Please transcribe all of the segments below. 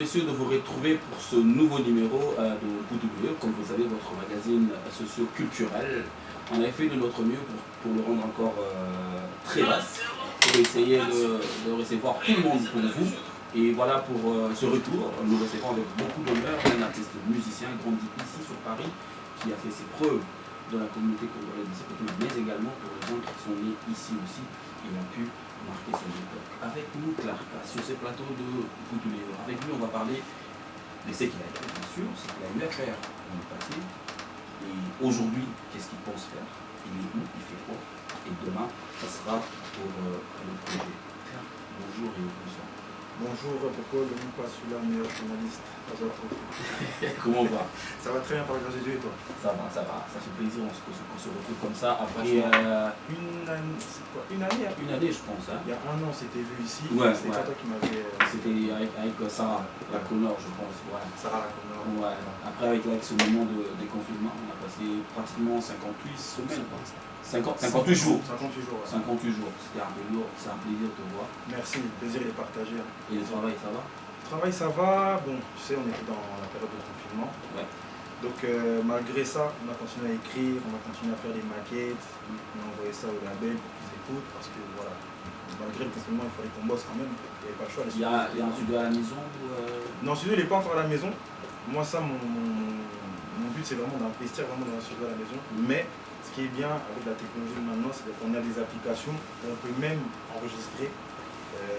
Messieurs, de vous retrouver pour ce nouveau numéro de Boudoubé, comme vous savez, votre magazine socio-culturel. On a fait de notre mieux pour le rendre encore très vaste, pour essayer de recevoir tout le monde pour vous. Et voilà pour ce retour, nous recevons avec beaucoup d'honneur un artiste musicien grandi ici sur Paris, qui a fait ses preuves dans la communauté congolaise, mais également pour les gens qui sont nés ici aussi et ont pu marquer son époque. Avec nous, Clarka, sur ce plateau de Boudoubé. Avec lui, on va parler de ce qu'il a été, bien sûr, ce qu'il a eu à faire dans le passé. Et aujourd'hui, qu'est-ce qu'il pense faire? Il est où? Il fait quoi? Et demain, ça sera pour le projet. Bonjour et bonsoir. Bonjour, pourquoi le nom pas celui-là, meilleur journaliste? Comment on va? Ça va très bien par la grâce de Dieu et toi? Ça va, ça va. Ça fait plaisir qu'on se retrouve comme ça après une année, c'est quoi? Une année? une année, je pense. Hein. Il y a un an, c'était vu ici. Ouais, c'était ouais. toi qui m'avais. C'était avec Sarah Laconnor, je pense. Ouais. Sarah Laconnor. Ouais. Après, avec ce moment de déconfinement, on a passé pratiquement 58 semaines. 58 jours. 58 jours, ouais. 58 jours. C'était un peu lourd. C'est un plaisir de te voir. Merci, le plaisir est partagé. Hein. Et le travail, ça va? Le travail, ça va. Bon, tu sais, on était dans la période de confinement. Ouais. Donc, malgré ça, on a continué à écrire, on a continué à faire des maquettes. On a envoyé ça au label pour qu'ils écoutent. Parce que, voilà, malgré le confinement, il fallait qu'on bosse quand même. Il n'y avait pas le choix. Il y a un studio à la maison Non, le studio, il n'est pas encore à la maison. Moi, ça, mon but, c'est vraiment d'investir vraiment dans un studio à la maison. Mais ce qui est bien avec la technologie de maintenant, c'est qu'on a des applications où on peut même enregistrer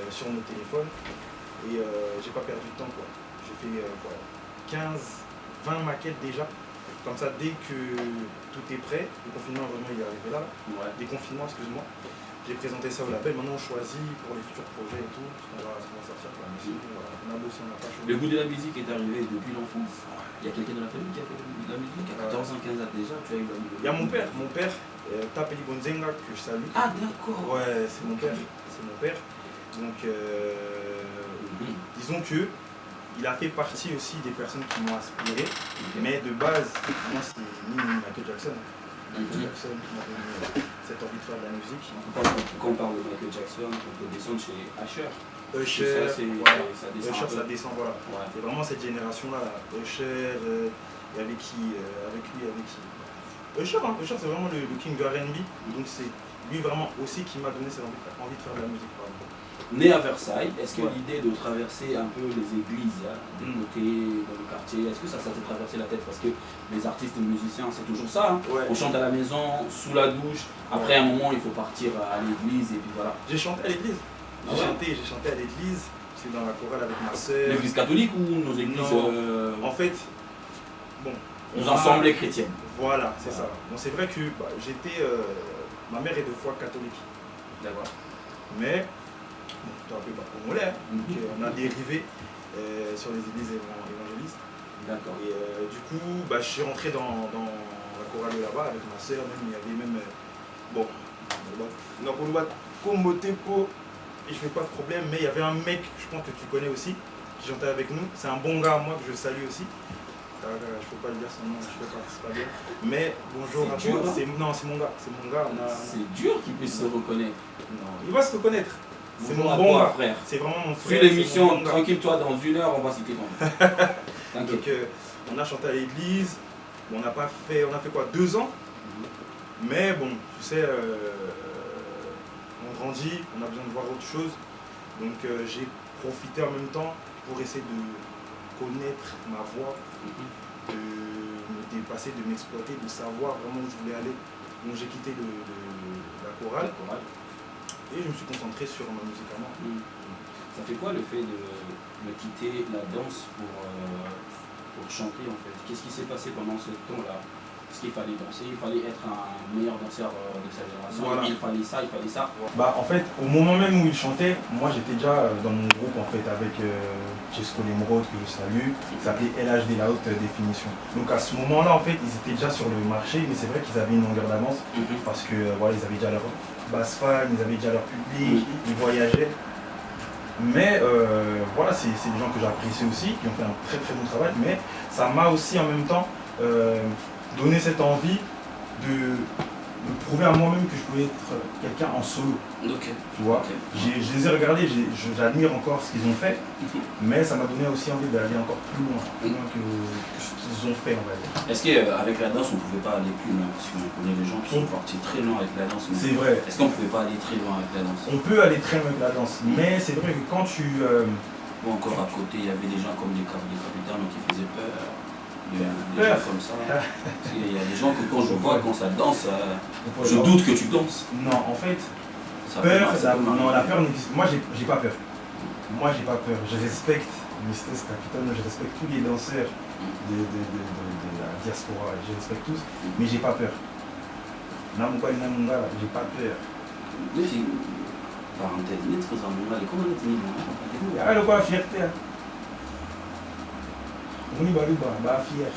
sur nos téléphones. Et j'ai pas perdu de temps, quoi. J'ai fait 15-20 maquettes déjà. Comme ça, dès que tout est prêt, le confinement, heureusement, il est arrivé là. Ouais. Déconfinement, excuse-moi. J'ai présenté ça au label. Maintenant, on choisit pour les futurs projets et tout. On va sortir pour la musique. Voilà. On a bossé, on n'a pas choisi. Le goût de la musique est arrivé depuis l'enfance. Il y a quelqu'un de la famille qui a fait de la musique à 14 ans, 15 ans déjà, tu as eu la musique. Il y a mon père, Tapeli Bonzenga, que je salue. Ah d'accord. Ouais, c'est mon père. Donc, disons que il a fait partie aussi des personnes qui m'ont inspiré. Mais de base, moi, c'est Michael Jackson. Michael Jackson qui m'a donné cette envie de faire de la musique. Quand on parle de Michael Jackson, on peut descendre chez Usher. Usher, ça descend, voilà. Ouais. C'est vraiment cette génération-là. Usher, avec qui Usher, Usher c'est vraiment le king du R&B. Donc c'est lui vraiment aussi qui m'a donné cette envie de faire de la musique. Pardon. Né à Versailles, est-ce que l'idée de traverser un peu les églises des côtés, dans le quartier, est-ce que ça t'est traversé la tête? Parce que les artistes et les musiciens, c'est toujours ça. Hein. Ouais. On chante à la maison, sous la douche. Après, à un moment, il faut partir à l'église et puis voilà. J'ai chanté à l'église. J'ai chanté à l'église. C'est dans la chorale avec ma soeur. L'église catholique ou nos églises En fait, bon. Nos assemblées chrétiennes. Voilà, c'est ça. Bon, c'est vrai que ma mère est de foi catholique. D'accord. Mais, bon, tu as appelé pas congolais, donc on a dérivé sur les églises évangélistes. D'accord. Et du coup, je suis rentré dans la chorale de là-bas avec ma soeur, il y avait même. Bon, donc on va comboter pour. Et je fais pas de problème, mais il y avait un mec, je pense que tu connais aussi, qui chantait avec nous. C'est un bon gars à moi que je salue aussi. Je ne peux pas le dire son nom, c'est pas bien. Mais bonjour à toi. Non, c'est mon gars. C'est dur qu'il puisse se reconnaître. Non, il va se reconnaître. C'est mon bon gars, frère. C'est vraiment mon frère. Suis l'émission, tranquille-toi, dans 1 heure, on va citer ton nom. Donc, on a chanté à l'église. On a fait quoi, 2 ans. Mais bon, tu sais, on grandit, on a besoin de voir autre chose. Donc, j'ai profité en même temps pour essayer de connaître ma voix, de me dépasser, de m'exploiter, de savoir vraiment où je voulais aller. Donc j'ai quitté la chorale et je me suis concentré sur ma musique à moi. Ça fait quoi le fait de quitter la danse pour chanter en fait? Qu'est-ce qui s'est passé pendant ce temps-là? Parce qu'il fallait danser, il fallait être un meilleur danseur de sa génération, voilà. Il fallait ça. En fait, au moment même où il chantait, moi j'étais déjà dans mon groupe en fait avec Jesco Lemrod que je salue, qui s'appelait LHD, la haute définition. Donc à ce moment-là en fait, ils étaient déjà sur le marché, mais c'est vrai qu'ils avaient une longueur d'avance parce que voilà, ils avaient déjà leur basse fan, ils avaient déjà leur public, ils voyageaient. Mais voilà, c'est des gens que j'apprécie aussi, qui ont fait un très très bon travail, mais ça m'a aussi en même temps donner cette envie de me prouver à moi-même que je pouvais être quelqu'un en solo. Ok. Tu vois, Ok. je les ai regardés, j'admire encore ce qu'ils ont fait, mais ça m'a donné aussi envie d'aller encore plus loin que ce qu'ils ont fait, on va dire. Est-ce qu'avec la danse, on ne pouvait pas aller plus loin? Parce qu'on connaît des gens qui sont partis très loin avec la danse. C'est vrai. Est-ce qu'on ne pouvait pas aller très loin avec la danse? On peut aller très loin avec la danse, mais c'est vrai que quand tu... Ou encore à côté, il y avait des gens comme des capitaines qui faisaient peur. Il y a des gens comme ça. Parce qu'il y a des gens que quand je vois, quand ça danse, je doute que tu danses. Non, en fait, Ça peur, peut mal, non, la peur n'existe. Moi, j'ai pas peur. Moi, j'ai pas peur. Je respecte Mr. Capitaine, je respecte tous les danseurs de la diaspora, je respecte tous, mais j'ai pas peur. Namuka Namunga, j'ai pas peur. Parenthèse, net aux amoureux, comment on est mis? Ah, le quoi, fierté. On y va, bah, fier.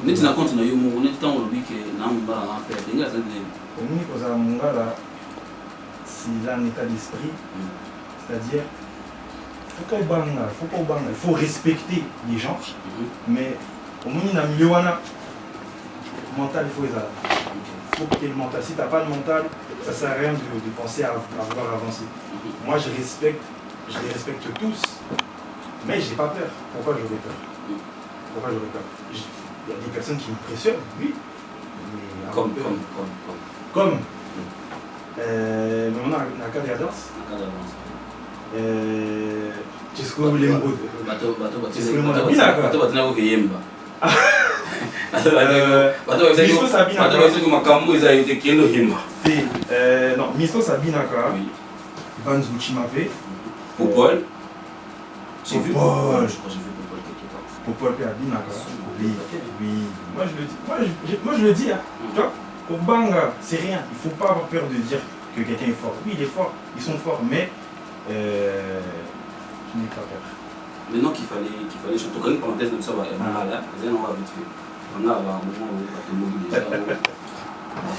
Net na compte na yo mo net tant on dit que Namunga a fait des gars ça dit. On y va à Mungala, c'est un état d'esprit, c'est-à-dire il faut respecter les gens, mais au moins il y a un milieu mental, il faut les avoir. Il faut que tu aies le mental. Si tu n'as pas le mental, ça ne sert à rien de penser à vouloir avancer. Moi je les respecte tous, mais je n'ai pas peur. Pourquoi j'aurais peur? Pourquoi j'aurais peur? Il y a des personnes qui m'impressionnent, oui. Mais comme maintenant, dans le cas de la danse, Chisco Lembo. Non, Misto Sabinaka, Van Zuchimape, Popol. J'ai vu Popol. Popol, je crois que j'ai vu Popol quelque part. Popol Abinaka. Oui, oui. Moi je le dis. Moi je le dis. Hein. Tu vois, au Banga, c'est rien. Il ne faut pas avoir peur de dire que quelqu'un est fort. Oui, il est fort. Ils sont forts, mais je n'ai pas peur. Maintenant qu'il fallait chanter, quand une parenthèse comme ça, on va là, on va vite fait. On a un moment où on va te déjà.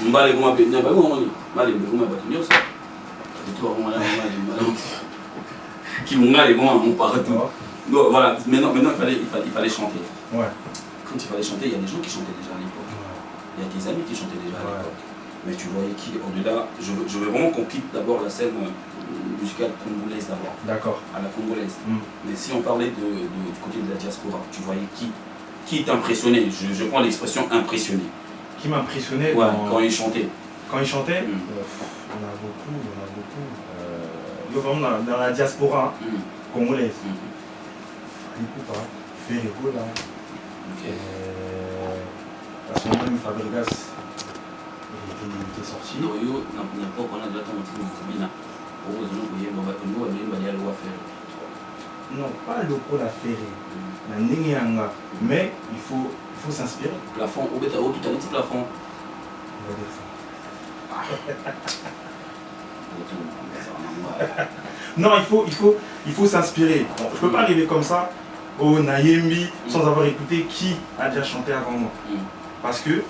On va aller comment on va aller comment on va ça. Et toi, on va aller qui vont aller comment on partout. Donc voilà, maintenant il fallait chanter. Ouais. Quand il fallait chanter, il y a des gens qui chantaient déjà à l'époque. Il y a des amis qui chantaient déjà à l'époque. Mais tu voyais qui, au-delà, je veux vraiment qu'on quitte d'abord la scène musicale congolaise d'abord. D'accord. À la congolaise. Mais si on parlait du côté de la diaspora, tu voyais qui t'impressionnait? Je prends l'expression impressionné. Qui m'impressionnait quand il chantait. Quand il chantait, il y en a beaucoup. Dans la diaspora congolaise. Ferrego là. À ce moment-là, Fabregas il était sorti. Non, pas le coup la ferré. Mais il faut s'inspirer. Plafond, au béta, tout à l'heure, plafond. On va dire ça. Non, il faut s'inspirer. Bon, je ne peux pas arriver comme ça au Nayembi sans avoir écouté qui a déjà chanté avant moi. Parce que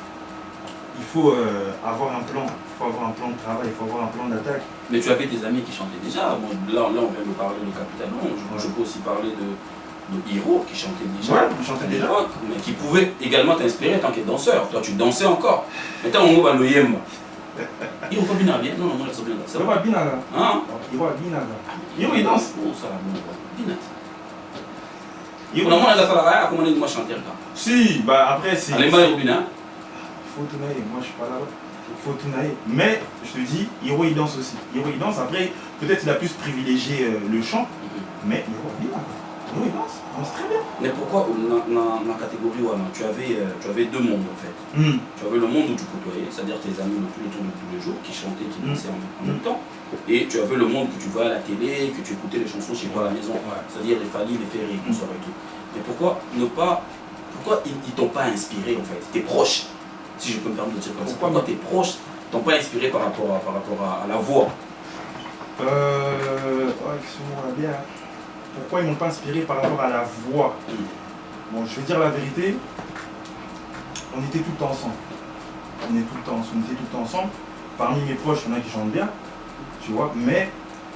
il faut avoir un plan. Il faut avoir un plan de travail, il faut avoir un plan d'attaque. Mais tu avais des amis qui chantaient déjà. Bon, là, on vient de parler de Capitaine. Je peux aussi parler de Hiro qui chantait déjà. Ouais, il chantait déjà. Mais qui pouvait également t'inspirer tant que danseur. Toi, tu dansais encore. Maintenant, on va le Yemba. Hiro pas bien bien. Non, moi, je bien. Ça va bien là. Hein? Hiro bien là. Hiro, il danse. Oh, ça va bien. Hiro, on a la salariée à comment on a chanté là. Si, bah après, c'est. Allez, bah, Hiro, bien. Il faut tourner, moi je suis pas là-bas. Il faut tourner. Mais je te dis, Hiro il danse aussi. Hiro il danse, après, peut-être il a plus privilégié le chant, mais Hiro il danse, il danse très bien. Mais pourquoi dans la catégorie Wana, tu avais deux mondes en fait. Tu avais le monde où tu côtoyais, c'est-à-dire tes amis le plus autour de tous les jours, qui chantaient, qui dansaient en même temps. Et tu avais le monde que tu vois à la télé, que tu écoutais les chansons chez toi à la maison, c'est-à-dire les Fali, les Ferry, tout ça et tout. Mais pourquoi ils t'ont pas inspiré en fait? Tes proches, si je peux me permettre de dire comme ça, pourquoi tes proches t'ont pas inspiré par rapport à la voix? Bien. Pourquoi ils ne m'ont pas inspiré par rapport à la voix? Bon, je vais dire la vérité, on était tout le temps ensemble. On était tout le temps ensemble. Parmi mes proches, il y en a qui chantent bien, tu vois, mais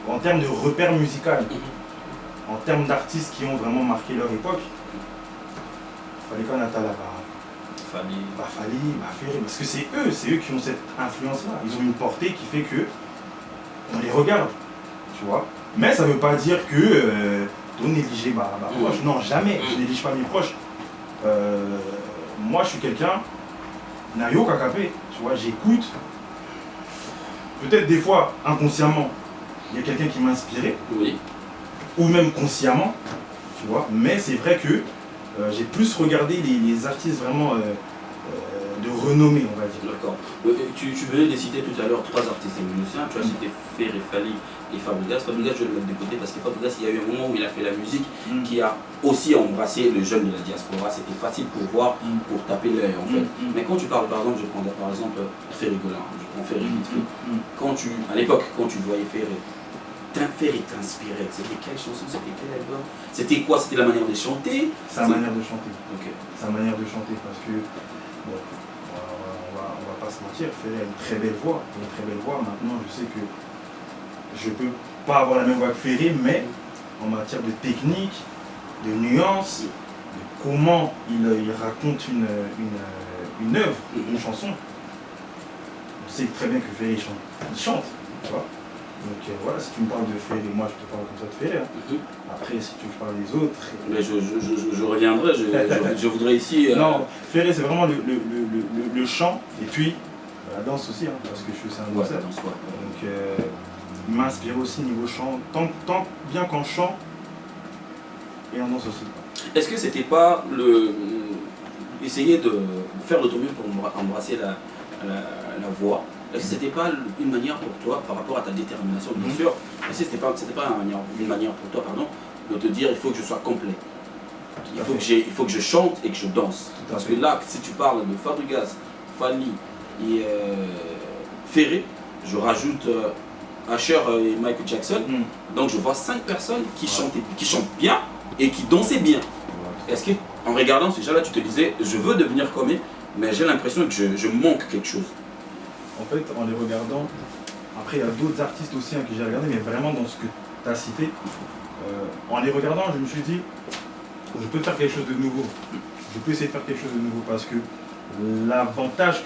en termes de repères musicaux, en termes d'artistes qui ont vraiment marqué leur époque, il fallait qu'on attende là-bas. Fali. Ferré, parce que c'est eux qui ont cette influence-là. Ils ont une portée qui fait que on les regarde, tu vois. Mais ça ne veut pas dire que on négliger ma proche. Non, jamais. Je néglige pas mes proches. Moi, je suis quelqu'un, Nayo Kakapé, tu vois, j'écoute. Peut-être des fois, inconsciemment, il y a quelqu'un qui m'a inspiré. Oui. Ou même consciemment, tu vois. Mais c'est vrai que j'ai plus regardé les artistes vraiment de renommée, on va dire. D'accord. Tu venais de citer tout à l'heure 3 artistes et musiciens. Tu as cité Ferré, Fali et Fabregas. Fabregas, je vais le mettre de côté parce que Fabregas, il y a eu un moment où il a fait la musique qui a aussi embrassé le jeune de la diaspora. C'était facile pour voir, pour taper l'œil en fait. Mais quand tu parles, par exemple, je prends par exemple Ferré Golin, je prends Ferré vite fait. À l'époque, quand tu voyais Ferré, Ferré t'inspirait. C'était quelle chanson? C'était quel album? C'était quoi? C'était la manière de chanter? Sa manière de chanter. Ok. Sa manière de chanter parce que, bon, on va pas se mentir, Ferré a une très belle voix. Maintenant, je sais que je peux pas avoir la même voix que Ferré, mais en matière de technique, de nuances, de comment il raconte une œuvre, une chanson, on sait très bien que Ferré il chante, tu vois. Donc voilà, si tu me parles de Ferré, moi je te parle comme ça de Ferré. Après, si tu me parles des autres... Mais je reviendrai, je voudrais ici... Non, Ferré c'est vraiment le chant, et puis la danse aussi, hein, parce que je suis un danseur. Donc il m'a inspiré aussi niveau chant, tant bien qu'en chant et en danse aussi. Est-ce que c'était pas essayer de faire le mieux pour embrasser la voix? Est-ce que c'était pas une manière pour toi, par rapport à ta détermination, bien sûr, est-ce que c'était pas une manière pour toi, pardon, de te dire il faut que je sois complet, il faut que je chante et que je danse? Parce que là, si tu parles de Fabregas, Fali et Ferré, je rajoute Usher et Michael Jackson, donc je vois 5 personnes qui chantent bien et qui dansaient bien. Est-ce que en regardant ces gens-là, tu te disais je veux devenir comme eux, mais j'ai l'impression que je manque quelque chose? En fait, en les regardant, après il y a d'autres artistes aussi que j'ai regardé, mais vraiment dans ce que tu as cité, en les regardant, je me suis dit, je peux faire quelque chose de nouveau. Je peux essayer de faire quelque chose de nouveau parce que l'avantage,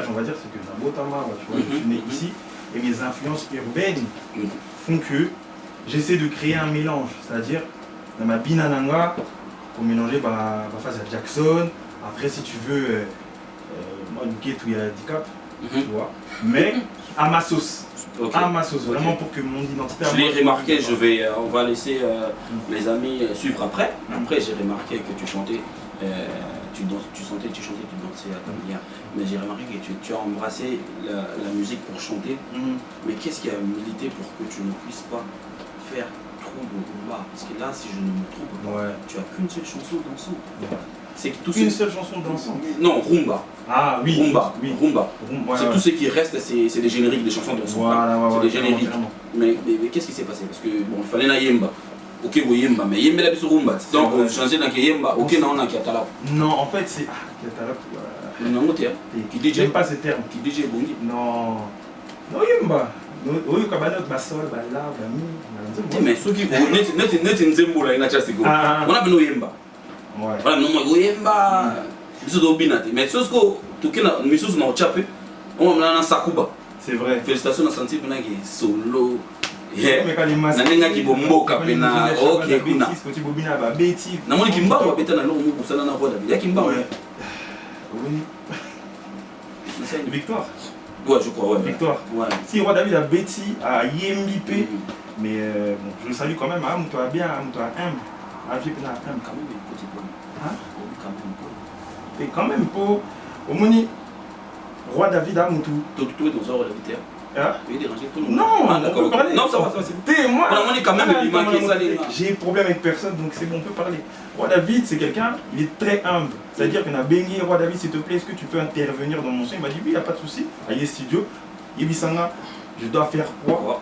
on va dire, c'est que j'ai un beau tamar, tu vois, je suis né ici, et mes influences urbaines font que j'essaie de créer un mélange, c'est-à-dire, dans ma binananga, pour mélanger ma phase à Jackson, après si tu veux, moi, le ghetto, il y a handicap, tu vois, mais à ma sauce. Okay. À ma sauce, vraiment pour que mon identité... Je l'ai remarqué, on va laisser les amis suivre après. Après, j'ai remarqué que tu chantais, tu chantais, tu dansais à ta manière. Mais j'ai remarqué que tu as embrassé la musique pour chanter. Mais qu'est-ce qui a milité pour que tu ne puisses pas faire trop de rumba? Parce que là, si je ne me trompe pas, tu as qu'une seule chanson dansante. C'est une seule chanson dansante? Non, rumba. Ah oui. Rumba. C'est tout ce qui reste, c'est des génériques, des chansons dansantes. Voilà, c'est des génériques. Mais qu'est-ce qui s'est passé? Parce que bon, il fallait na yemba. Ok, oui, yemba, mais yemba la rumba. Donc on changeait dans yemba. Ok, non, on a kiatala. Non, en fait c'est kiatala. Non, non, qui DJ. J'aime pas ce terme. Qui DJ bongi. Non. Non yemba. Oui, comme notre basol, là, mais ceux qui net nzembo là, il a chassé go. On a besoin yemba. Voilà, non, moi yemba. Mais ce que Missus n'a pas on a Sakuba. C'est vrai. Félicitations à Santi Pena qui est solo. Mais quand les masses. Nanenga qui bombo kapena. Ok, kuna. Petit bobina ba beti. Na moni kimba wa beta na longo pour ça na voix David. Ya kimba. Oui. C'est une victoire. Ouais, je crois, ouais. Victoire. Ouais. Si Roi David a bêti à Yembipe, mais bon, je le salue quand même. Ah, toi bien, toi humble. Ah, j'ai pas humble. Quand même une petite bonne. Hein? Quand même pas. Et quand même pour au moni Roi David a moutou. Tout est dans un rôle de hein? Tu es dérangé tout le monde. Non, on peut parler. Non, ça va, c'est moi. On est quand même j'ai problème avec personne, donc c'est bon, on peut parler. Roi David, c'est quelqu'un, il est très humble. C'est-à-dire qu'on a baigné, Roi David, s'il te plaît, est-ce que tu peux intervenir dans mon son? Il m'a dit oui, il n'y a pas de souci. Aïe Studio, Yebisanga, je dois faire quoi?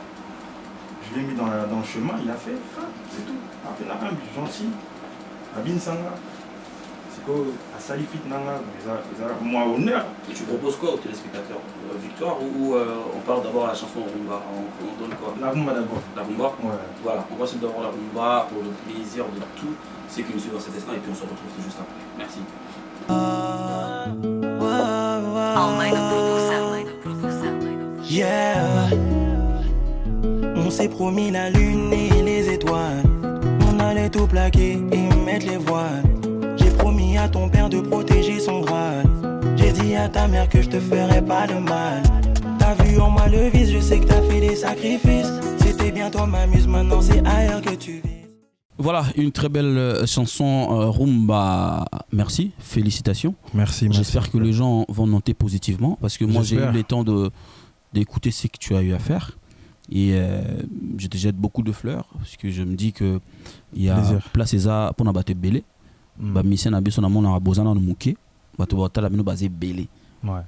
Je l'ai mis dans le chemin, il a fait, c'est tout. Humble, gentil. Abin Sanga. à Salifit Nanga, moi honneur. Et tu proposes quoi aux téléspectateurs? Victoire ou on part d'abord à la chanson Rumba? On donne quoi? La rumba d'abord. La rumba? Ouais. Voilà, on va suivre d'abord la rumba pour le plaisir de tous ceux qui nous suivent dans cet instant et puis on se retrouve tout juste après. Merci. Yeah. On s'est promis la lune et les étoiles. On allait tout plaquer et mettre les voiles. J'ai promis à ton père de protéger son Graal. J'ai dit à ta mère que je te ferais pas de mal. T'as vu en moi le vice, je sais que t'as fait des sacrifices. C'était bien toi m'amuse, maintenant c'est ailleurs que tu vis. Voilà, une très belle chanson Rumba. Merci, félicitations. Merci. J'espère que les gens vont noter positivement parce que moi j'ai eu le temps d'écouter ce que tu as eu à faire. Et je te jette beaucoup de fleurs parce que je me dis qu'il y a place César pour nous battre belé. Mission na biso na mona bozana no muke. Bato batala bino basé belé.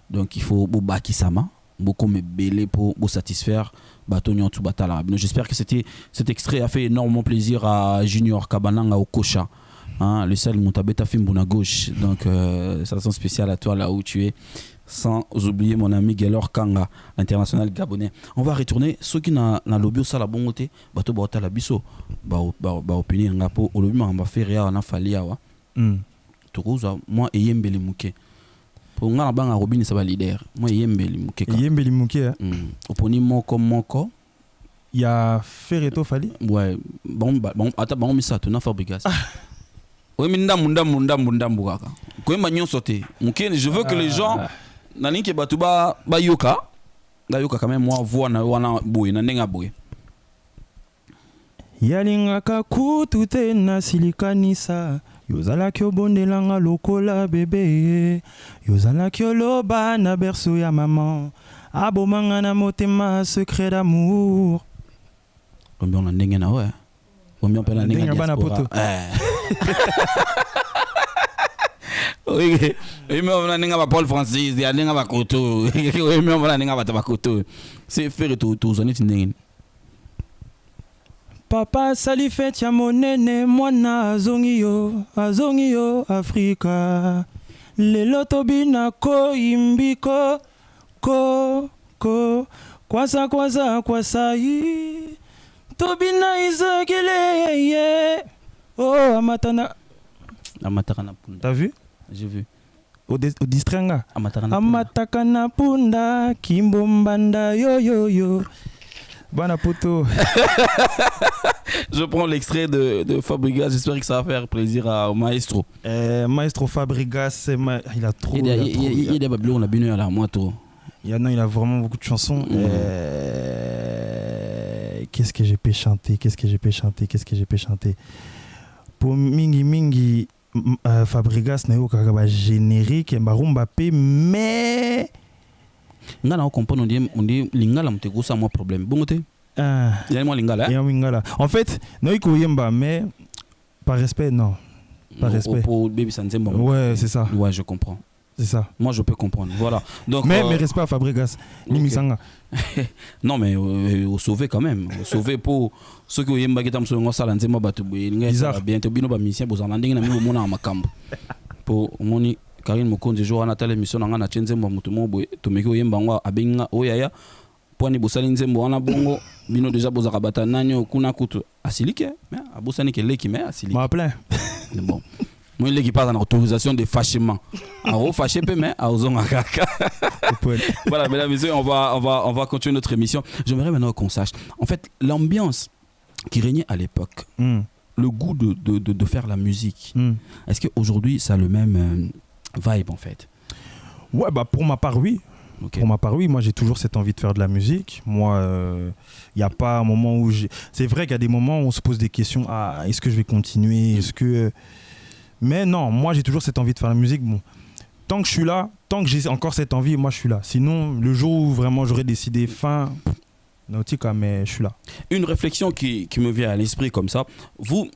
Donc il faut baki sama. Beaucoup me belé pour satisfaire bato nyontu batala. J'espère que cet extrait a fait énormément plaisir à Junior Kabananga au Kocha. Hein, le seul Montabeta Fimbuna gauche. Donc salutations spéciale à toi là où tu es. Sans oublier mon ami Gaylor Kanga, international gabonais. On va retourner. Ceux qui n'ont pas lobby au la bonne côté, bateau bota la biso, opinion ngapo, au lobby m'a fait rien en afali awa. Tourouza, moi et Yembeli Mouké. Pour nga na banga Robin ça va leader. Moi Yembeli Mouké. Yembeli Mouké. Oponi moko. Il y a Ferreto Fali. Ouais, bon attends bon mais ça tu n'as fabrication. Oui mais ndambu kaka. Ko mba nyonso te. Mouké, je veux que les gens nani ke batuba ba yoka quand même moi voix na wana boy na ndenga boy yalingaka kutu te na silikanisa yozalaki obondelanga lokola bebe yozalaki oloba na berceau ya maman abomanga na motema secret d'amour combien na ndenge na ouais combien pe na ndenge bana poto oui, mais on a n'inga Paul Francis, il y a n'inga bakoto. Oui, mais on a n'inga bakoto. C'est faire tout zoné tindeng. Papa salifet ya monene mwana azongio Afrika. Lelo tobina ko imbiko ko kwasa yi. Tobina izagile ye. Oh amatana punda. T'as vu? J'ai vu. Au distrenga. Amatakana punda kimbombanda yo. Bana poto. Je prends l'extrait de Fabregas. J'espère que ça va faire plaisir au maestro. Maestro Fabregas, il a trop. Il a babylon, on a bien eu à la moto. Il a vraiment beaucoup de chansons. Qu'est-ce que j'ai pu chanter? Pour Mingi. Fabregas na yo kaka générique barumba pe mais ngana comprendre on dit lingala mtego ça moi problème bon côté il y a moi lingala en fait no iko yemba mais par respect non par respect pour baby sanzemba ouais c'est ça ouais je comprends c'est ça moi je peux comprendre voilà donc mais respect à Fabregas limisanga non mais au sauver quand même sauver pour ceux qui yemba kitam so ngosala nzemba batu ngesa bientôt bino ba mission bozana ndenge na mimi mona makambo pour moni Karine Mokonzi jour na tele mission nga na chenzemba mutu mo boy to meki yemba ngwa abenga oyaya poni bosali nzembo wana bongo bino déjà bozaka bata nanyo kuna kutu asilike mais abosani ke leki mais asilike ma plein bon moi il qui passe en autorisation de fâchement à refâcher mais à ozonga kaka. Voilà mesdames et messieurs, on va continuer notre émission. J'aimerais maintenant qu'on sache en fait l'ambiance qui régnait à l'époque, le goût de faire la musique. Est-ce qu'aujourd'hui ça a le même vibe en fait? Ouais bah pour ma part oui. Okay. Pour ma part oui, moi j'ai toujours cette envie de faire de la musique. Moi il n'y a pas un moment où c'est vrai qu'il y a des moments où on se pose des questions, est-ce que je vais continuer, est-ce que mais non, moi j'ai toujours cette envie de faire la musique. Bon, tant que je suis là, tant que j'ai encore cette envie, moi je suis là. Sinon, le jour où vraiment j'aurais décidé fin Nautica, mais je suis là. Une réflexion qui me vient à l'esprit comme ça. Vous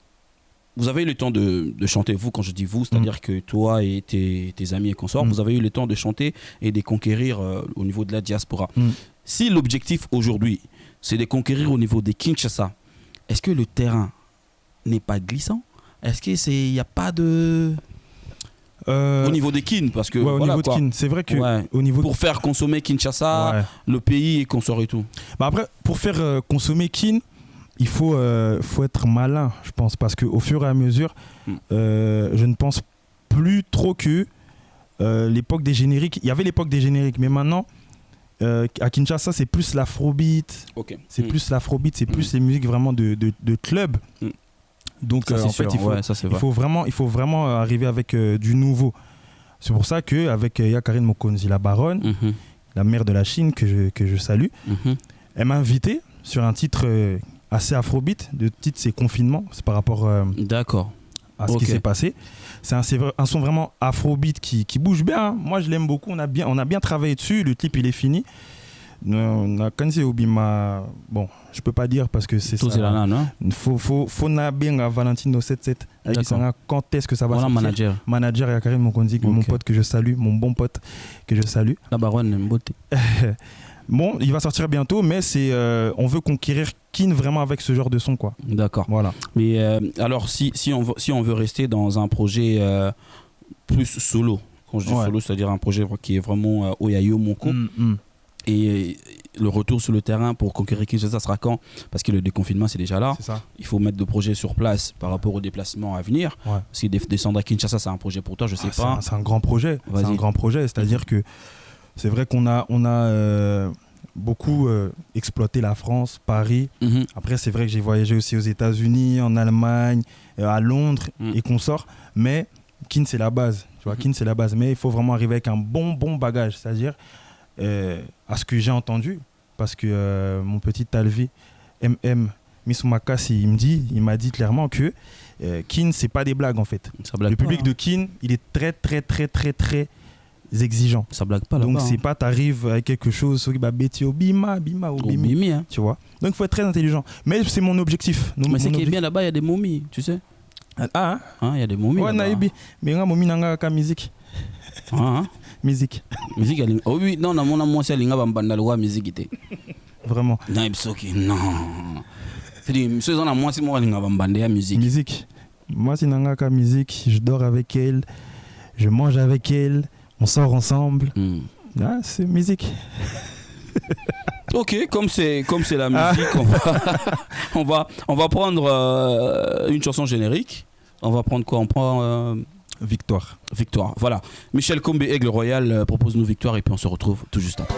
avez eu le temps de chanter, vous, quand je dis vous, c'est-à-dire que toi et tes amis et consorts, vous avez eu le temps de chanter et de conquérir au niveau de la diaspora. Si l'objectif aujourd'hui, c'est de conquérir au niveau des Kinshasa, est-ce que le terrain n'est pas glissant? Est-ce qu'il n'y a pas de... Au niveau des kin, parce que au niveau de kin, c'est vrai que au niveau pour faire consommer Kinshasa, le pays et consort et tout. Bah après, pour faire consommer kin, il faut être malin, je pense, parce qu'au fur et à mesure, je ne pense plus trop que l'époque des génériques. Il y avait l'époque des génériques, mais maintenant, à Kinshasa, c'est plus l'afrobeat. C'est plus l'afrobeat, c'est plus les musiques vraiment de club. Donc ça, en fait, il faut vraiment arriver avec du nouveau. C'est pour ça qu'avec Karine Mokonzi, la baronne, la mère de la Chine, que je salue, elle m'a invité sur un titre assez afrobeat. Le titre, c'est Confinement. C'est par rapport à ce qui s'est passé. C'est un son vraiment afrobeat qui bouge bien. Moi, je l'aime beaucoup. On a bien travaillé dessus. Le clip, il est fini. On a Kanzi Obima. Bon, je peux pas dire parce que c'est ça. Faut bien Valentino 77. Quand est-ce que ça va sortir? Manager et Karim Mokonzi, mon pote que je salue, mon bon pote que je salue. La baronne beauté. Bon, il va sortir bientôt, mais on veut conquérir Kin vraiment avec ce genre de son, quoi. D'accord. Voilà. Mais alors, si on veut rester dans un projet plus solo, quand je dis solo, c'est-à-dire un projet qui est vraiment Oyayo Moko, et le retour sur le terrain pour conquérir Kinshasa, ça sera quand? Parce que le déconfinement, c'est déjà là. Il faut mettre le projet sur place par rapport aux déplacements à venir. Parce que descendre à Kinshasa, c'est un projet pour toi, je sais pas. C'est un grand projet. C'est un grand projet, c'est-à-dire que c'est vrai qu'on a beaucoup exploité la France, Paris. Après, c'est vrai que j'ai voyagé aussi aux États-Unis, en Allemagne, à Londres et consorts. Mais Kin, c'est la base. Tu vois, Kin, c'est la base. Mais il faut vraiment arriver avec un bon bagage, c'est-à-dire à ce que j'ai entendu. Parce que mon petit Talvi, Misumakas, il m'a dit clairement que Kin, c'est pas des blagues en fait. Le public de Kin, il est très, très, très, très, très exigeant. Ça blague pas là-bas. Donc c'est pas t'arrives avec quelque chose qui va bêter au bima ou bimi, tu vois. Donc il faut être très intelligent. Mais c'est mon objectif. Mais c'est qui est bien là-bas, il y a des momies, tu sais. Ah, il y a des momies. Ouais, naïbi. Mais nga momi nanga ka musique. Musique. Musique elle. Oh oui, non, moi c'est linga bambanda lwa musique était. Vraiment. Naïbsoki, non. C'est dit monsieur on a moi c'est moi linga bambanda ya musique. Musique. Moi c'est nanga ka musique, je dors avec elle, je mange avec elle. On sort ensemble. C'est musique. Ok, comme c'est la musique, on va prendre une chanson générique. On va prendre quoi? On prend Victoire. Victoire, voilà. Michel Kombe, Aigle Royal, propose-nous Victoire et puis on se retrouve tout juste après.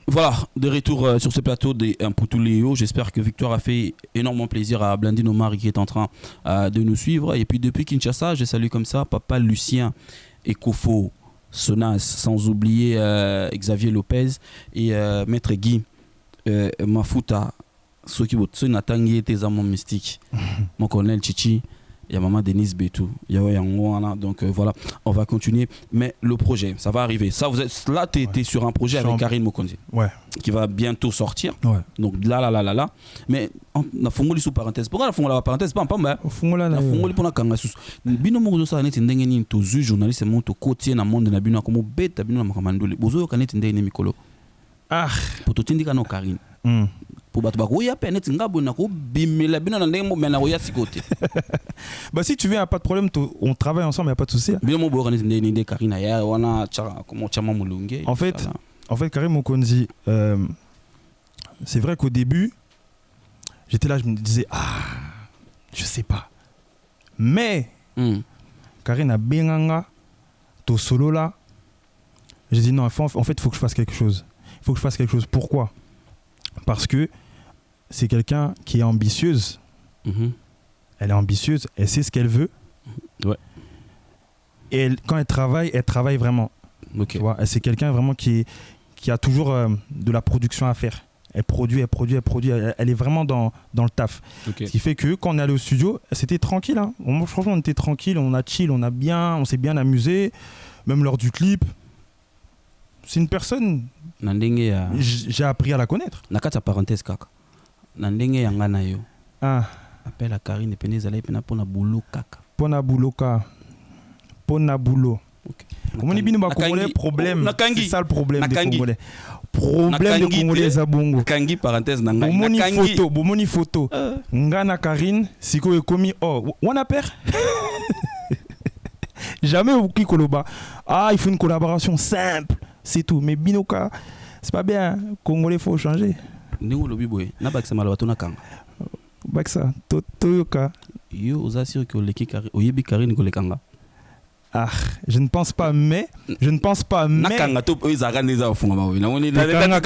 Voilà, de retour sur ce plateau des Mpoutou-Léo. J'espère que Victoire a fait énormément plaisir à Blandine Omar qui est en train de nous suivre. Et puis depuis Kinshasa, je salue comme ça Papa Lucien et Kofo Sonas, sans oublier Xavier Lopez et Maître Guy Mafuta, ceux qui n'attendent tes amants mystiques. Mon colonel Chichi. Il y a maman Denise Betou, donc voilà, on va continuer. Mais le projet, ça va arriver. Ça, vous êtes là, tu es sur un projet avec Karine Mokonzi, qui va bientôt sortir. Donc là. Mais on a fongoli sous parenthèse. Pourquoi on a fongoli la parenthèse? Pas fongoli pour la kangasus. Bino mozo sa neti ndenge ni to zu journaliste mo to côté na monde na bino comme beta bino na makamandole. Bozo kaneti ndenge ni mikolo. Pour to tindika no Karine. Bah si tu viens, pas de problème, on travaille ensemble, il n'y a pas de souci. En fait, Karim Mokonzi, c'est vrai qu'au début, j'étais là, je me disais, je sais pas. Mais, Karim a Benganga, to solo là, j'ai dit non, en fait, il faut que je fasse quelque chose. Il faut que je fasse quelque chose. Pourquoi? Parce que c'est quelqu'un qui est ambitieuse. Elle est ambitieuse, elle sait ce qu'elle veut. Et quand elle travaille vraiment. Tu vois, c'est quelqu'un vraiment qui a toujours de la production à faire. Elle produit. Elle est vraiment dans le taf. Ce qui fait que quand on est allé au studio, c'était tranquille. Hein. Franchement, on était tranquille, on a chill, on s'est bien amusé. Même lors du clip. C'est une personne J'ai appris à la connaître. Nakata parenthèse kaka. Nandenge yanga na yo. Ah. Appelle à Karine pene zala pena pona boulot kaka. Pona boulot ka. Pona boulot. Comment on dit bien congolais problème. C'est ça le problème des Congolais. Problème de Congolais zabongo. Nakangi parenthèse nanga. Bomoni photo. Ngana Karine siko ekomi oh wana père. Jamais au Kikoloba. Ah, il faut une collaboration simple, c'est tout. Mais Binoka, c'est pas bien. Congolais, faut changer. Ningo lobi boy. Na baksa malabato na kanga. Baksa Toyoka. Yo osasiro que leki Karine, oyebi Karine ko lekanga. Ah, je ne pense pas, mais. Nakanga to izaka neza ofunga bawe. Na woni nakanga.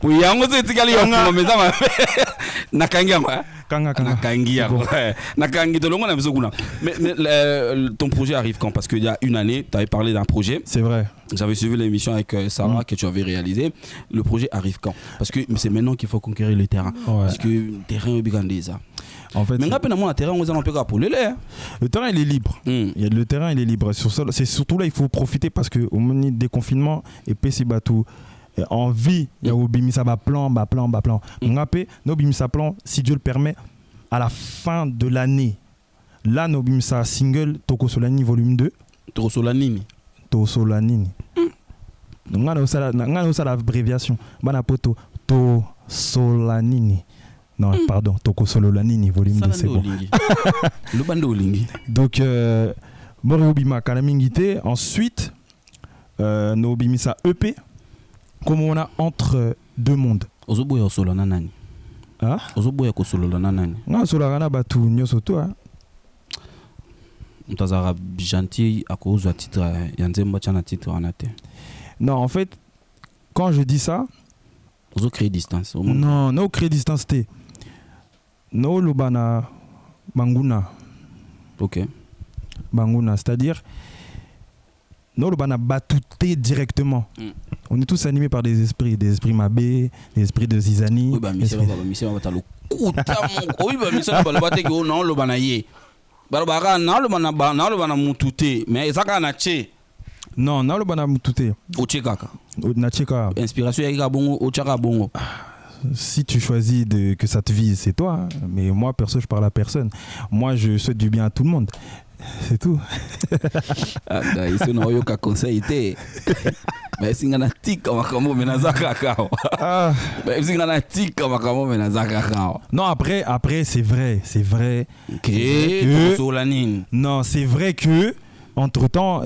Pour yango c'est tikali ofunga meza ma. Nakanga ma. Nakangi de longo na bizokuna. Mais ton projet arrive quand? Parce qu'il y a une année, tu avais parlé d'un projet. C'est vrai. J'avais suivi l'émission avec Sarah que tu avais réalisé. Le projet arrive quand? Parce que c'est maintenant qu'il faut conquérir le terrain. Ouais. Parce que le terrain est bigandéza. En fait, mais rapidement, le terrain, on peut pour le lait. Le terrain, il est libre. Le terrain, il est libre. C'est surtout là, il faut profiter parce qu'au moment du déconfinement, et PC Batou, en vie, il y a Obimisa plan. On a fait Obimisa plan, si Dieu le permet, à la fin de l'année. Là, Obimisa single, Toko Solanini, volume 2. Toko Solanini. Donc, on a aussi l'abréviation. Banapoto, To Solanini. Non, pardon, Toko Solanini, volume 2, c'est bon. Le bando Olingi. Donc, Mori Obima, Kalamingite. Ensuite, Obimisa EP. Comme on a entre deux mondes. Ozoboya Solana nani? Ah? Ozoboya ko Solana nani? Non, Solana batu nyoso to hein. Mtazara gentil à cause de titre yanzemba chana titre anate. Non, en fait, quand je dis ça, ozo créer distance. Non, créer distance té. No lobana banguna. OK. Banguna, c'est-à-dire non, le bana batouté directement. On est tous animés par des esprits mabé, des esprits de Zizani. Oui, bah, monsieur va t'as le coup. Oui, bah, monsieur va le battre que non, le bana yé. Barabara, non, le bana moutouté. Mais ça, quand on a tché. Non, le bana moutouté. Au tchekaka. Na tcheka. Inspiration, il y a bongo, au tchaka bongo. Si tu choisis que ça te vise, c'est toi. Hein. Mais moi, perso, je parle à personne. Moi, je souhaite du bien à tout le monde. C'est tout. Ici, on a eu un conseil. Mais si on a tic comme un non, après, c'est vrai. Non, c'est vrai que entre-temps,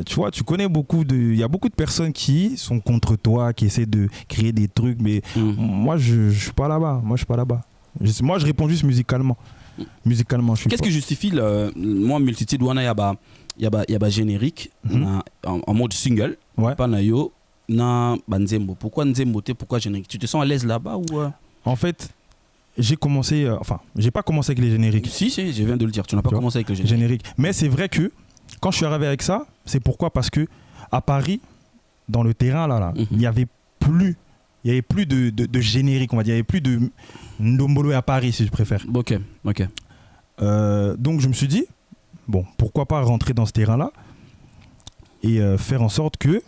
tu vois, tu connais il y a beaucoup de personnes qui sont contre toi, qui essaient de créer des trucs, mais moi, je suis pas là-bas. Moi, je réponds juste musicalement. Musicalement, je suis Qu'est-ce qui justifie moi multitude il y a générique en mode single, pas nayo na banzembo. Pourquoi nzembo pourquoi générique? Tu te sens à l'aise là-bas ou En fait, j'ai commencé j'ai pas commencé avec les génériques. Si, je viens de le dire, tu n'as pas commencé avec les génériques. Mais c'est vrai que quand je suis arrivé avec ça, c'est pourquoi? Parce que à Paris, dans le terrain là, il y avait plus de générique, on va dire. Il n'y avait plus de Ndombolo à Paris, si je préfère. Ok. Donc je me suis dit, bon, pourquoi pas rentrer dans ce terrain-là et faire en sorte que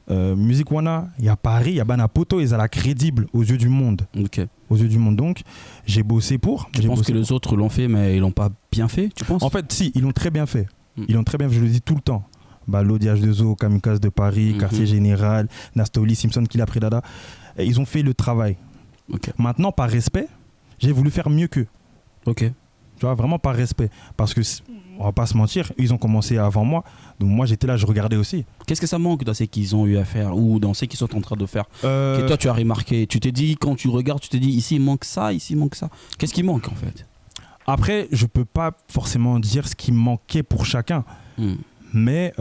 Music Wana, il y a Paris, il y a Banapoto, ils sont la crédible aux yeux du monde. Ok. Aux yeux du monde. Donc j'ai bossé pour. Je pense que les autres l'ont fait, mais ils l'ont pas bien fait, tu penses? En fait, si, ils l'ont très bien fait. Ils l'ont très bien fait, je le dis tout le temps. L'Audiage de Zoo, Kamikaze de Paris, Quartier Général, Nastoli, Simpson, Killa Predada. Ils ont fait le travail. Okay. Maintenant, par respect, j'ai voulu faire mieux qu'eux. Ok. Tu vois, vraiment par respect. Parce que, on va pas se mentir, ils ont commencé avant moi. Donc moi, j'étais là, je regardais aussi. Qu'est-ce que ça manque dans ce qu'ils ont eu à faire ou dans ce qu'ils sont en train de faire que toi, tu as remarqué? Tu t'es dit, quand tu regardes, tu te dis, ici, il manque ça, ici, il manque ça. Qu'est-ce qui manque, en fait? Après, je peux pas forcément dire ce qui manquait pour chacun. Mais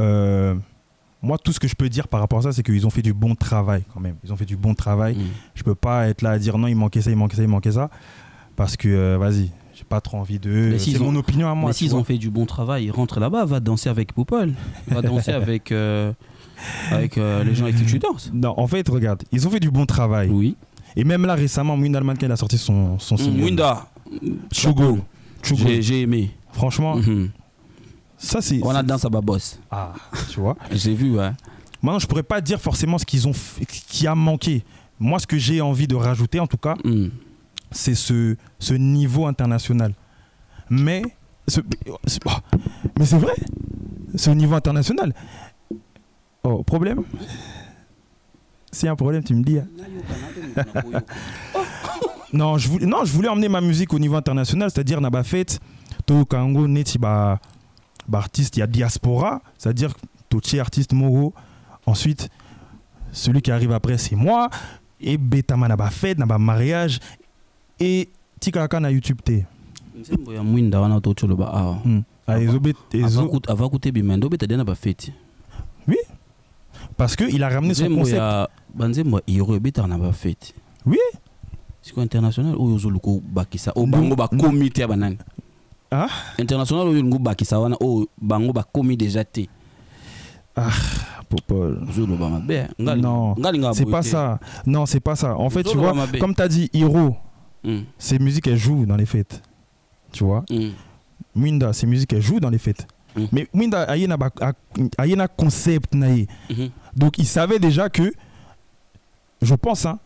moi, tout ce que je peux dire par rapport à ça, c'est qu'ils ont fait du bon travail quand même. Ils ont fait du bon travail. Je peux pas être là à dire non, il manquait ça. Parce que, vas-y, j'ai pas trop envie de... C'est mon opinion à moi. Mais s'ils ont fait du bon travail, ils rentrent là-bas, va danser avec Poupol. Va danser avec les gens avec qui tu danses. Non, en fait, regarde, ils ont fait du bon travail. Oui. Et même là, récemment, Mwinda Alman, il a sorti son single. Mwinda. Chugo. J'ai aimé. Franchement... Ça, c'est... On a dans sa babosse. Ah, tu vois. J'ai vu, ouais. Maintenant, je pourrais pas dire forcément ce qu'ils ont qui a manqué. Moi, ce que j'ai envie de rajouter, en tout cas, c'est ce niveau international. Mais c'est vrai, ce niveau international. Oh, problème? S'il y a un problème, tu me dis. Non, je voulais emmener ma musique au niveau international, c'est-à-dire n'a pas fait to kango neti ba artiste, il y a diaspora, c'est-à-dire tochi artiste moro. Ensuite, celui qui arrive après, c'est moi. Et Betama n'a pas fait, n'a pas mariage. Et Tikalaka na YouTube T. Oui. Parce qu'il a ramené son concept. Oui. C'est international ou yozoluko bakisa o bango ba comité banane. Ah international ou yozoluko bakisa wana o bango ba comité déjà té. Ah Popol. Non, c'est pas ça. Non, c'est pas ça. En fait, tu vois, comme tu as dit, Hiro, ses musiques, elles jouent dans les fêtes. Tu vois. Mwinda, ses musiques, elles jouent dans les fêtes. Mais Mwinda, a un concept. Donc, il savait déjà que, je pense, hein,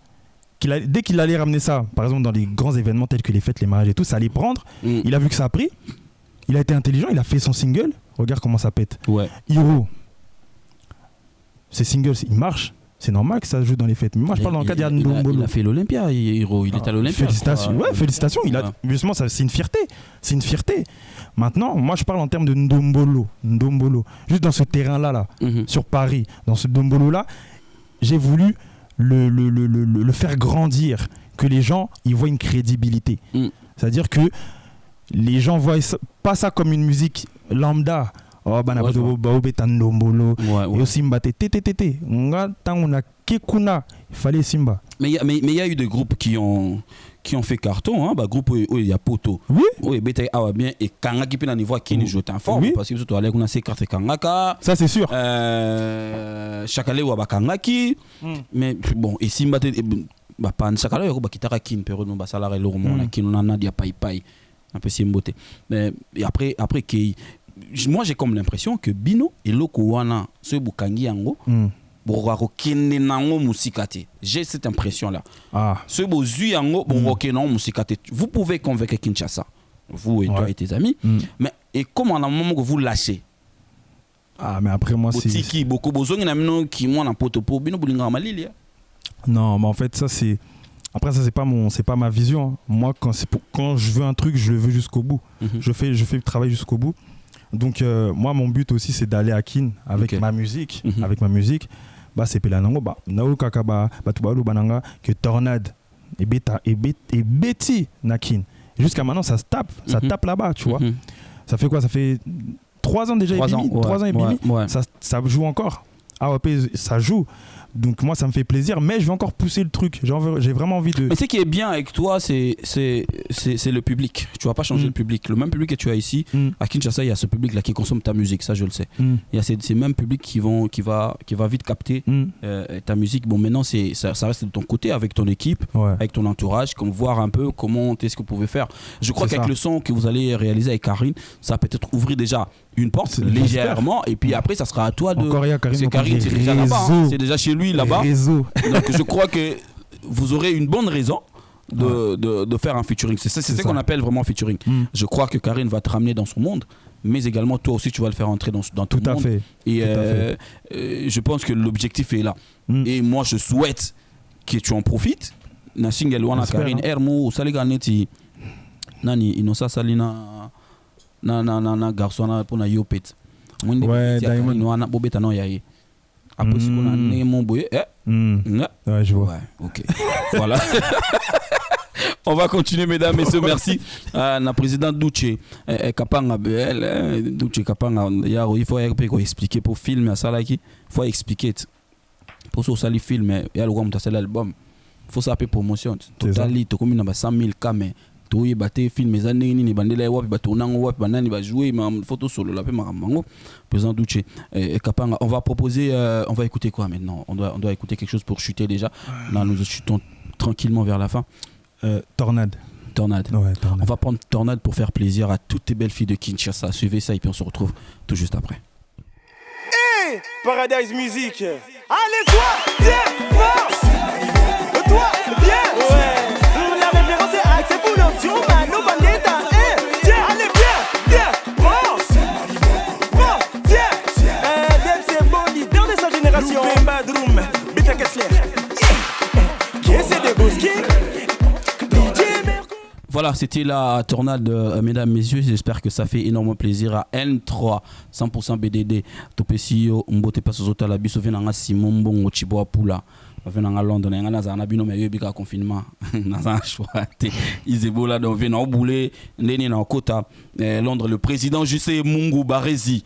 dès qu'il allait ramener ça, par exemple, dans les grands événements tels que les fêtes, les mariages et tout, ça allait prendre. Il a vu que ça a pris. Il a été intelligent, il a fait son single. Regarde comment ça pète. Ouais. Hiro. Ces singles, ils marchent. C'est normal que ça joue dans les fêtes. Mais moi, je parle dans le cadre d'Andombolo. Il a fait l'Olympia, Hiro. Il est à l'Olympia. Félicitations. Ouais, félicitations. Justement, c'est une fierté. C'est une fierté. Maintenant, moi, je parle en termes de Ndombolo. Juste dans ce terrain-là, sur Paris, dans ce Ndombolo-là, j'ai voulu le faire grandir. Que les gens, ils voient une crédibilité. C'est-à-dire que les gens voient pas ça comme une musique lambda. Oh, bah, Simba, il fallait Simba. Mais il y a eu des groupes qui ont fait carton, hein, bah groupe où il y a Poto. Oui. Oui, bien et Kanga qui peut dans niveau qui ne joue en forme parce que surtout avec on a ces cartes Kangaka. Ça c'est sûr. Chakale ou Kangaki. Mais bon, et Simba bah pas Chakale ou Bakitara Kin pero no basalare lourmont la Kin on a dia pai un peu Simboté. Mais après qui moi j'ai comme l'impression que Bino et Loko wana ce bukangi yango j'ai cette impression là. Ce bozu yango musikate. Vous pouvez convaincre Kinshasa, vous et toi et tes amis, mais et comment à un moment que vous lâchez? Mais après moi c'est beaucoup besoin na qui moi na poto po Bino bulinga malili. Non, mais en fait ça c'est après ça c'est pas ma vision. Moi quand je veux un truc, je le veux jusqu'au bout. Je fais le travail jusqu'au bout. Donc moi mon but aussi c'est d'aller à Kin avec ma musique, bah c'est pelanango bah nao kaka ba tubalu bananga que Tornade et Beta et Betty Nakin. Jusqu'à maintenant ça se tape, ça tape là-bas, tu vois. Ça fait quoi? Ça fait 3 ans déjà, 3 ans et demi. Ça joue encore. Ça joue. Donc moi ça me fait plaisir, mais je vais encore pousser le truc. J'ai vraiment envie de... Mais ce qui est bien avec toi, c'est le public. Tu vas pas changer le public. Le même public que tu as ici, à Kinshasa, il y a ce public là qui consomme ta musique, ça je le sais. Il y a ces mêmes publics qui va vite capter ta musique. Bon maintenant ça reste de ton côté avec ton équipe, avec ton entourage, comme voir un peu comment est-ce que vous pouvez faire. Je crois qu'avec le son que vous allez réaliser avec Karine, ça va peut-être ouvrir déjà une porte légèrement et puis après ça sera à toi de... Encore il y a Karine c'est déjà là-bas, hein. C'est déjà chez lui là-bas. Donc je crois que vous aurez une bonne raison de faire un featuring. C'est ce qu'on appelle vraiment featuring. Je crois que Karine va te ramener dans son monde, mais également toi aussi tu vas le faire entrer dans ton monde. Tout à fait. Et je pense que l'objectif est là. Et moi je souhaite que tu en profites. Na single wana Karine Hermo saliga neti nani inosa salina na garçon na pona yopet. Ouais, Diamond wana bobeta no yaye. Après ce qu'on a Némon Boye. Ouais, je vois. Ouais, ok. Voilà. On va continuer, mesdames, messieurs. Merci à la présidente Douche Kapanga BL. Douche Kapanga, il faut expliquer pour filmer ça là. Il faut expliquer. Pour ça, il film. Il y a le groupe de l'album. Il faut s'appeler promotion. Totalement, tu comme il 100 000 cas, mais tu y batté film les années ni bandela wapi batonanga wapi banani ba jouer ma photo solo la pe marambango président Douche Kapanga. On va proposer on va écouter quoi maintenant? On doit écouter quelque chose pour chuter déjà. Là nous chutons tranquillement vers la fin. Tornade. Ouais, Tornade. On va prendre Tornade pour faire plaisir à toutes les belles filles de Kinshasa. Suivez ça et puis on se retrouve tout juste après. Hey, Paradise Music. Allez, toi, tiens, pense. Toi, viens. Ouais. La référence est Axe pour l'option. Mano Bandeta. Tiens, allez, viens, pense. Bon, tiens. Deb, c'est bon leader de sa génération. Bemba Droom, Bita Kessler. Qui est des Boski? Voilà, c'était la Tornade, mesdames, messieurs. J'espère que ça fait énormément plaisir à N3 100% BDD. Topesio, Mbote Pasozota, la biso venanga Simon Bongo Chiboa Pula. Venanga London, nga naza na bino meyo bika confinement. Naza choix te. Izebola donc vena boulé, ndeni na kota Londres le président José Mungu Barezi.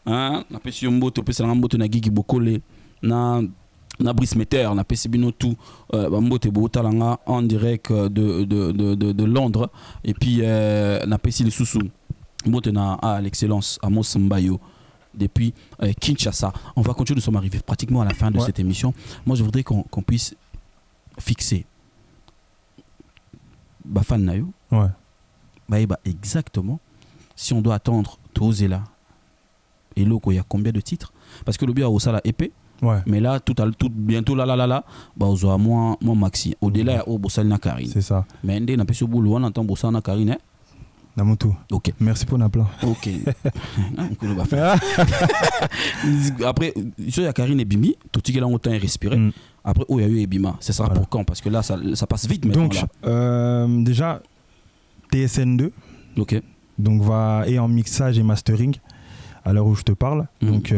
Hein, na pesio Mbote pesanga Mbote na Gigi Bokole na Brice Metter na pesibino tout Mbote Botalanga en direct de Londres et puis na pesi le sousou Mbote na à l'excellence Amos Mbayo depuis Kinshasa. On va continuer, nous sommes arrivés pratiquement à la fin de cette émission. Moi je voudrais qu'on puisse fixer Bafan Nayo exactement si on doit attendre Tozela et Loko, il y a combien de titres parce que le bio a aussi la épée. Ouais. Mais là, tout bientôt, là, bah, on aura moins maxi. Au-delà, il y a Bossal Nakarine. C'est ça. Mais on a pas sur boulot, on entend Bossal Nakarine. Namutu. Ok. Merci pour l'appelant. Ok. Après, il y a Karine et Bimi, tout ce qui est là, autant respirer. Après, il y a eu Ebima. Ça sera pour quand? Parce que là, ça passe vite maintenant. Donc, déjà, TSN2. Ok. Donc, et en mixage et mastering. À l'heure où je te parle. Donc,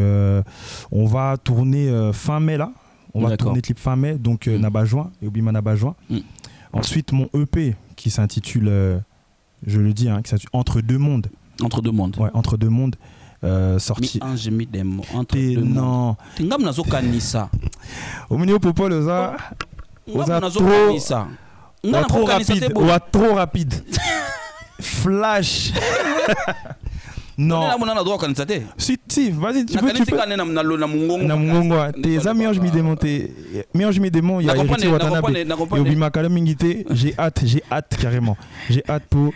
on va tourner fin mai là. On va tourner clip fin mai. Donc, Nabajoin et Obima Nabajoin. Ensuite, mon EP qui s'intitule, je le dis, qui s'intitule Entre deux mondes. Entre deux mondes. Ouais, Entre deux mondes. Sorti. Mi des mots. Entre deux mondes. Non. Ngam nazo kanisa. Au milieu Popol, osa. Trop rapide. Trop rapide. Flash. Non. Si, vas-y, tu peux. Tes amis, je m'y démonte. Mais je m'y démonte. Il y a Héritier Watanabe. Et Obima Kalamingité. J'ai hâte carrément. J'ai hâte pour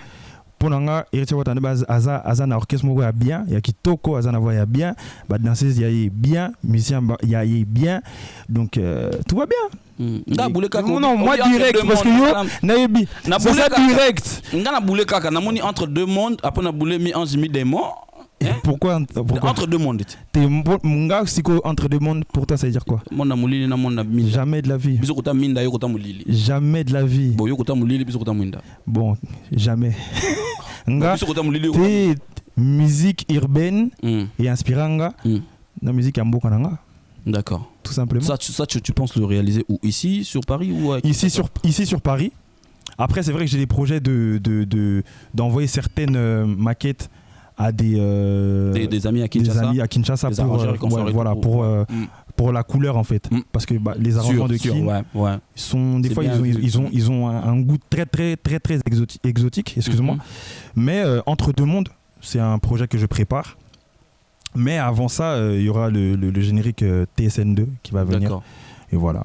Nanga, Héritier Watanabe, Aza na orchestre Mogo ya bien. Il y a Kitoko, Aza na voix ya bien. Bah, danseuse, il y a bien. Musicien, il y a bien. Donc, tout va bien. Non, moi direct parce que yo naebi ça direct ngana boule kaka na moni Entre deux mondes après na boule mi ange mi démon. Pourquoi Entre deux mondes t'es mon gars siko Entre deux mondes pour toi ça veut dire quoi? Mona mulili na mona minda jamais de la vie biso kota minda yo kota mulili jamais de la vie bon yo kota mulili biso kota minda bon jamais nga biso kota mulili t'es musique urbaine et inspiranga na musique ya mboka nanga. D'accord. Tout simplement. Ça tu penses le réaliser où? Ici sur Paris ou ici sur Paris. Après c'est vrai que j'ai des projets d'envoyer certaines maquettes à des amis à Kinshasa. Des amis à Kinshasa pour la couleur en fait. Parce que les arrangements de Kin sont des fois ils ont un goût très très très très exotique, excuse-moi. Mais Entre deux mondes, c'est un projet que je prépare. Mais avant ça, il y aura le générique TSN2 qui va venir. D'accord. Et voilà.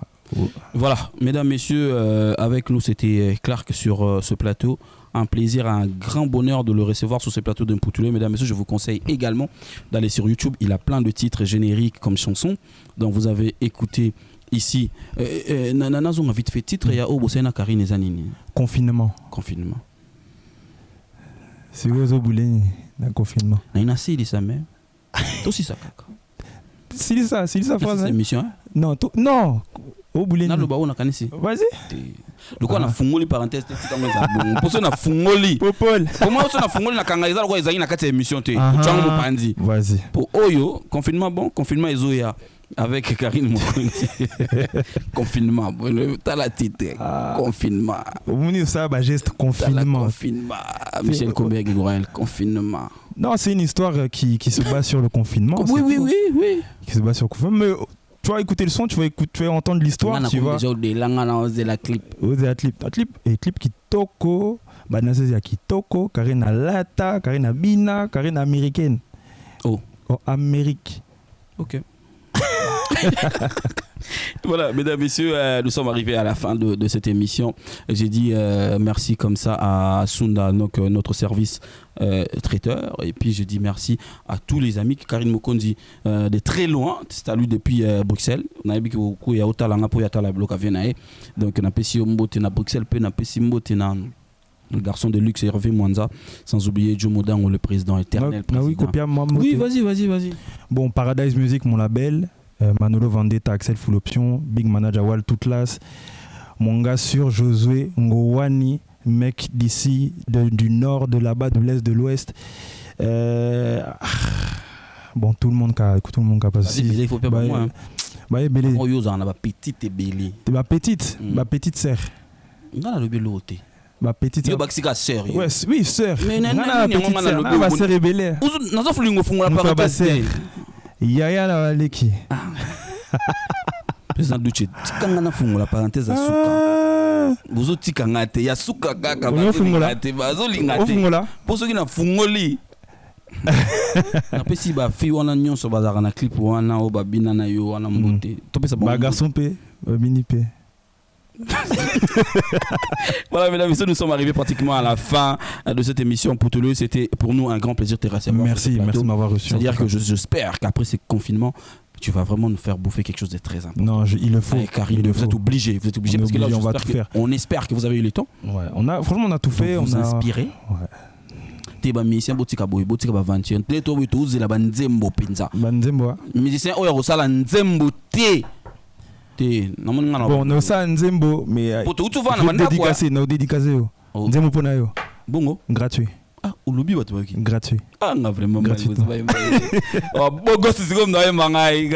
Voilà, mesdames, messieurs, avec nous, c'était Clark sur ce plateau. Un plaisir, un grand bonheur de le recevoir sur ce plateau d'Impoutulé. Mesdames, messieurs, je vous conseille également d'aller sur YouTube. Il a plein de titres génériques comme chansons. Donc, vous avez écouté ici. Nana, on a vite fait titre. Il y a Obosena Karine Zanini. Confinement. C'est où Zoboulé, le confinement. Il y a assez de ça, mais. Aussi ça kaka. C'est ça phrase. C'est émission Non, au boulé. Na loba ona kanisi. Vas-y. Le quoi na fungoli parenthèse te tika meza bon. Poso na fungoli. Popol. Comment on na fungoli na kangaiza kwa ezali na kati ya émission te. Tchango mopandi. Vas-y. Pour Oyo, confinement ezoya avec Karine Mokonzi. Confinement. T'as la titre. Confinement. On dit ça geste confinement. Michel Combert Guigorel, confinement. Non, c'est une histoire qui se base sur le confinement. Oui. Qui se base sur le confinement. Mais tu vas écouter le son, tu vas entendre l'histoire. Tu vas. Déjà la clip. Et clip qui toko. Banasesia qui toko. Karina Lata, Karina Bina, Karina américaine. Oh, Amérique. Ok. Voilà, mesdames, messieurs, nous sommes arrivés à la fin de cette émission. J'ai dit merci comme ça à Sunda, donc notre service traiteur. Et puis j'ai dit merci à tous les amis. Karine Mokondi, de très loin, c'est à lui depuis Bruxelles. On a vu qu'il y a autant de gens qui ont été donc on a passé à Bruxelles, on a passé le garçon de luxe Hervé Mwanza, sans oublier Joe Modan, le président éternel. Oui, vas-y. Bon, Paradise Music, mon label. Manolo Vendetta, Axel Full Option, Big Manager Wall, toute classe. Mon gars sûr, Josué Ngowani, mec d'ici, du nord, de là-bas, de l'est, de l'ouest. Bon, tout le monde a passé. Il faut pas moi. Belé. On a petite et belé. Ma petite sœur. On a le belé. Ma petite sœur. Yo sœur. Oui, sœur. Mais non, ma sœur est belé. Nous avons fait une parenthèse. Yaya la leki. Président Duce, tikanga na fungola parenthèse asuka. Bozo tikanga te ya suka kaka ba te bazo lingate. Fungola. Poso ki na fungoli. Na pesi ba fi wana nyonso bazaka na clip wana o ba bina na yo wana mbote. To pesa ba garçon pe, ba mini pe. Voilà, mesdames et messieurs, nous sommes arrivés pratiquement à la fin de cette émission. Poutouleux, c'était pour nous un grand plaisir de te recevoir. Merci de m'avoir reçu. C'est-à-dire que j'espère qu'après ce confinement, tu vas vraiment nous faire bouffer quelque chose de très important. Non, il le faut. Karine, vous êtes obligés parce que là, on espère que vous avez eu le temps. Ouais, franchement, on a tout fait. On a inspiré. Ouais. T'es musicien botika boy botika ba venture. T'es toi tu uses la banzembo penza. Banzembo. Musicien oya kosala nzembo te. Bon, no sa nzembo mais dédicacé nzembo pona yo bongo gratuit. Ah, olobi bato baki gratuit. Ah, nga vraiment gratuit. Oh, bogo c'est comme na mangai.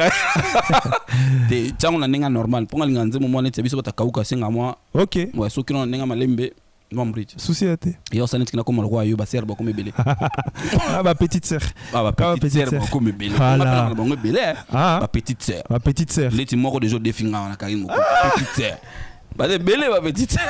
Te tsango na ninga normal. Ponga linga nzembo mwana tse biso batakauka senga moi. OK. Ouais, soki na ninga malembe. Société. Yo sanet kina comme le roi yo ba sœur ba comme belé. Ah ba petite sœur. Ah ba petite sœur ba comme belé. Voilà. Ba belé. Ba petite sœur. Ba petite sœur. Les timoro de jour de finga na Karine Moko. Petite sœur. Ba de belé ba petite sœur.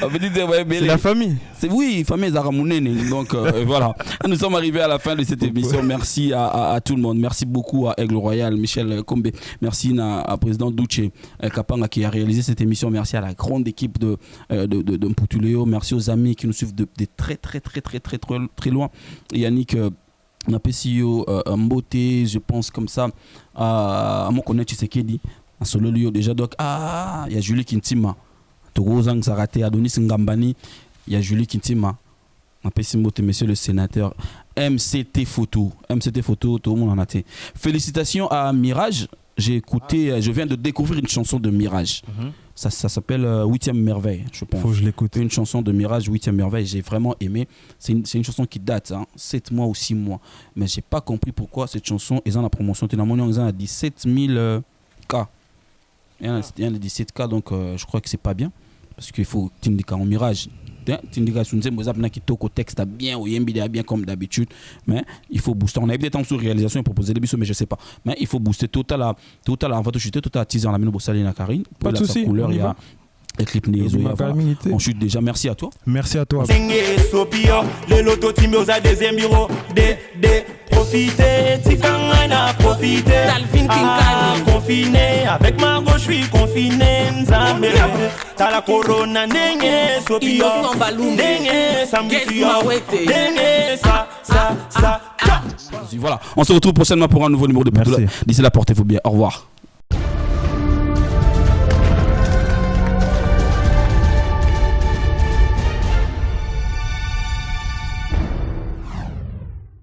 C'est la famille. C'est oui, famille Zaramounene. Donc voilà. Nous sommes arrivés à la fin de cette émission. Merci à tout le monde. Merci beaucoup à Aigle Royal, Michel Kombe. Merci à président Duce Kapanga qui a réalisé cette émission. Merci à la grande équipe de Mputuleo. Merci aux amis qui nous suivent de très loin. Yannick Napesio Mbote, je pense comme ça à mon connaître Tshisekedi à Sololio déjà. Donc il y a Julie Kintima. Torozang Sarate, Adonis Ngambani, il y a Julie Kintima, monsieur le sénateur, MCT Photo, tout le monde en a été. Félicitations à Mirage, j'ai écouté, je viens de découvrir une chanson de Mirage. Ça s'appelle 8e merveille, je pense. Faut que je l'écoute. Une chanson de Mirage, 8e merveille, j'ai vraiment aimé. C'est une chanson qui date, 7 mois ou 6 mois. Mais j'ai pas compris pourquoi cette chanson est dans la promotion. Ils ont à 17 000 cas. Il y en a 17 cas, donc je crois que c'est pas bien. Parce qu'il faut t'indiquer en mirage. T'indiquer sur une qui toque au texte bien, ou bien comme d'habitude. Mais il faut booster. On a eu des temps sur réalisation et proposer des bisous, mais je sais pas. Mais il faut booster total en fait, chuter total teaser en la mine Bossali na Karine. Pas de souci. Il y a les clips on chute déjà. Merci à toi. Merci à toi. Le loto timio za deuxième bureau de profiter tikanga profiter Dalvin Kinkani confiné avec ma gauche je suis confiné nzambe ta la corona nenge sopio nenge sambucio nenge ça Voilà, on se retrouve prochainement pour un nouveau numéro de Poutouleux. D'ici là, portez-vous bien. Au revoir.